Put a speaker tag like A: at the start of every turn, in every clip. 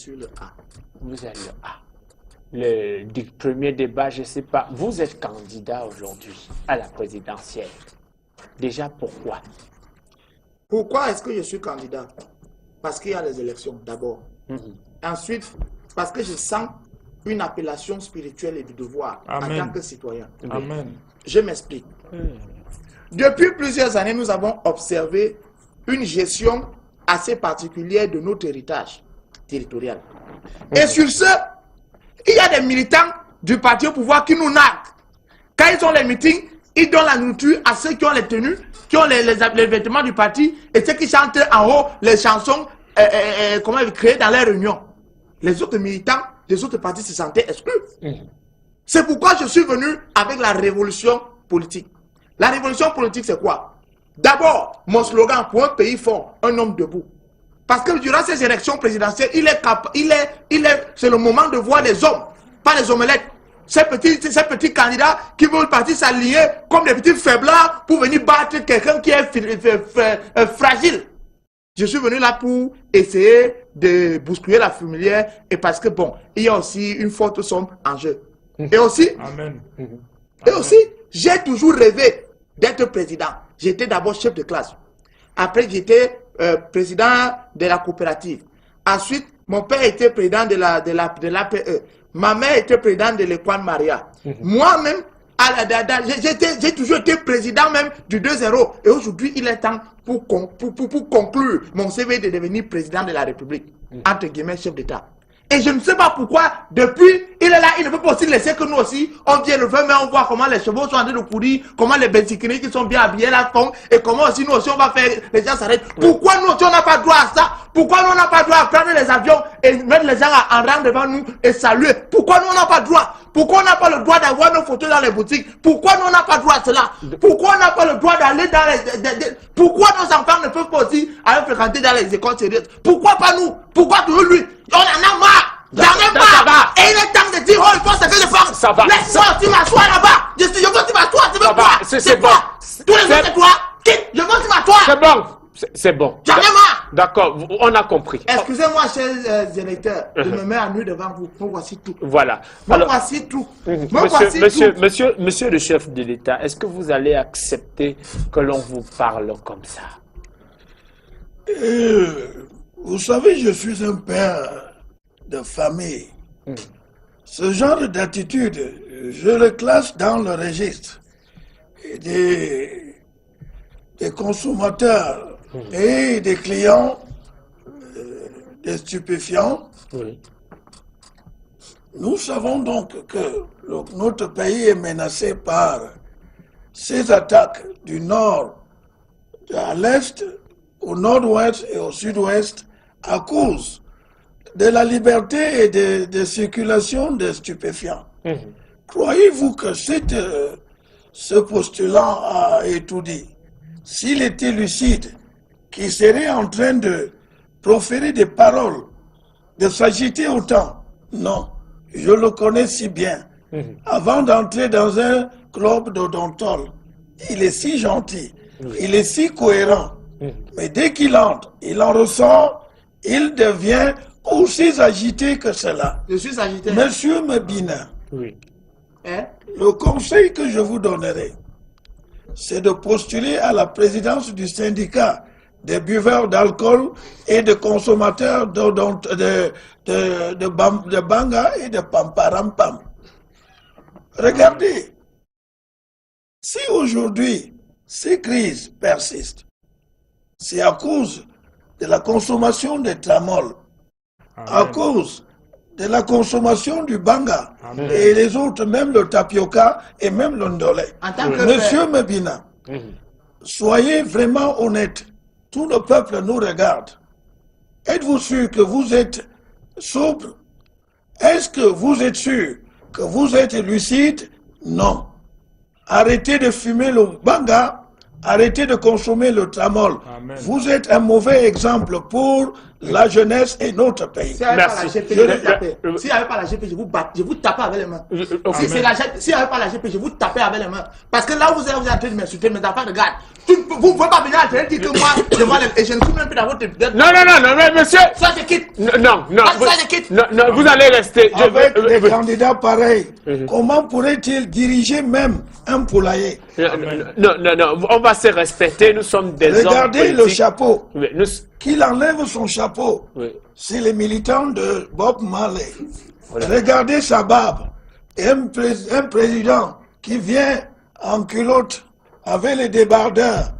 A: suis le A.
B: Vous êtes le A. Le premier débat, je ne sais pas. Vous êtes candidat aujourd'hui à la présidentielle. Déjà, pourquoi?
A: Pourquoi est-ce que je suis candidat? Parce qu'il y a les élections, d'abord. Ensuite, parce que je sens une appellation spirituelle et du devoir en tant que citoyen.
C: Amen.
A: Je m'explique. Depuis plusieurs années, nous avons observé une gestion assez particulière de notre héritage territorial. Et sur ce, il y a des militants du parti au pouvoir qui nous narguent. Quand ils ont les meetings, ils donnent la nourriture à ceux qui ont les tenues, qui ont les vêtements du parti, et ceux qui chantent en haut les chansons créées dans les réunions. Les autres militants des autres partis se sentaient exclus. C'est pourquoi je suis venu avec la révolution politique. La révolution politique, c'est quoi? D'abord, mon slogan, pour un pays fort, un homme debout. Parce que durant ces élections présidentielles, c'est le moment de voir les hommes, pas les omelettes. Ces petits candidats qui veulent partir s'aligner comme des petits faiblards pour venir battre quelqu'un qui est fragile. Je suis venu là pour essayer de bousculer la fourmilière et parce que bon, il y a aussi une forte somme en jeu. Et aussi, j'ai toujours rêvé d'être président. J'étais d'abord chef de classe. Après, j'étais président de la coopérative. Ensuite, mon père était président de l'APE. Ma mère était présidente de l'Équane Maria. Moi-même, j'ai toujours été président même du 2-0. Et aujourd'hui, il est temps pour conclure mon CV de devenir président de la République. Entre guillemets, chef d'État. Et je ne sais pas pourquoi, depuis, il est là, il ne veut pas aussi laisser que nous aussi, on vient le faire, mais on voit comment les chevaux sont en train de courir, comment les benziquiniers qui sont bien habillés là font, et comment aussi nous aussi on va faire, les gens s'arrêtent. Pourquoi nous aussi on n'a pas droit à ça? Pourquoi nous on n'a pas droit à prendre les avions et mettre les gens en rang devant nous et saluer? Pourquoi nous on n'a pas droit? Pourquoi on n'a pas le droit d'avoir nos photos dans les boutiques? Pourquoi nous on n'a pas droit à cela? Pourquoi on n'a pas le droit d'aller dans les... Pourquoi nos enfants ne peuvent pas aussi aller fréquenter dans les écoles sérieuses? Pourquoi pas nous? Pourquoi toujours lui? On en a marre! J'en ai marre! Et il est temps de dire, oh, il faut se faire de force!
B: Ça va!
A: Laisse-moi, tu m'assois là-bas! Je veux que tu m'assois, tu veux quoi?
B: C'est bon!
A: Tous les autres, c'est toi! Quitte! Je veux que tu m'assois!
B: C'est bon! C'est bon!
A: J'en ai marre!
B: D'accord, on a compris.
A: Excusez-moi, chers électeurs, de me mettre à nu devant vous. Bon, voici tout.
B: Voilà.
A: Bon,
B: Alors,
A: voici tout.
B: Monsieur le chef de l'État, est-ce que vous allez accepter que l'on vous parle comme ça?
C: Vous savez, je suis un père de famille. Ce genre d'attitude, je le classe dans le registre des consommateurs et des clients des stupéfiants. Nous savons donc que notre pays est menacé par ces attaques du nord à l'est, au nord-ouest et au sud-ouest à cause de la liberté et de circulation des stupéfiants. Croyez-vous que ce postulant a étudié, s'il était lucide, qu'il serait en train de proférer des paroles, de s'agiter autant? Non, je le connais si bien. Avant d'entrer dans un club d'odontologue, il est si gentil, il est si cohérent. Mais dès qu'il entre, il en ressort, il devient aussi agité que cela.
A: Je suis agité.
C: Monsieur Mebina,
A: Hein?
C: le conseil que je vous donnerai, c'est de postuler à la présidence du syndicat des buveurs d'alcool et de consommateurs de banga et de pamparampam. Regardez, si aujourd'hui ces crises persistent, c'est à cause de la consommation de tramol, à cause de la consommation du banga et les autres, même le tapioca et même le ndolé. Monsieur Mebina, soyez vraiment honnête. Tout le peuple nous regarde. Êtes-vous sûr que vous êtes sobre? Est-ce que vous êtes sûr que vous êtes lucide? Non. Arrêtez de fumer le banga. Arrêtez de consommer le tramol. Vous êtes un mauvais exemple pour la jeunesse et notre pays.
A: S'il n'y avait pas la
B: Merci.
A: GP, je vous tapais. S'il n'y avait pas la GP, je vous tapais avec les mains.
B: ok.
A: S'il n'y avait pas la GP, je vous tapais avec les mains. Parce que là, vous êtes en train de m'insulter, mais pas de garde. Vous ne pouvez pas venir en train de dire que moi, je vois les... Et je ne suis même plus dans votre...
B: Non, mais monsieur.
A: Ça, je quitte.
B: Non,
A: Ça, je quitte.
B: non, vous allez rester.
C: Avec des candidats pareils, comment pourrait-il diriger même un poulailler?
B: Non, on va se respecter, nous sommes des hommes
C: Regardez le
B: politiques.
C: chapeau.
B: Oui,
C: Qu'il enlève son chapeau.
B: oui.
C: C'est les militants de Bob Marley. Regardez sa barbe. Et un président qui vient en culotte avec les débardeurs,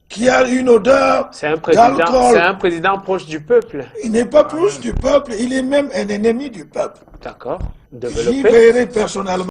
C: qui a une odeur
B: C'est un président
C: d'alcool.
B: proche du peuple.
C: Il n'est pas plus du peuple, il est même un ennemi du peuple.
B: D'accord.
C: J'y
B: Développez.
C: verrai personnellement.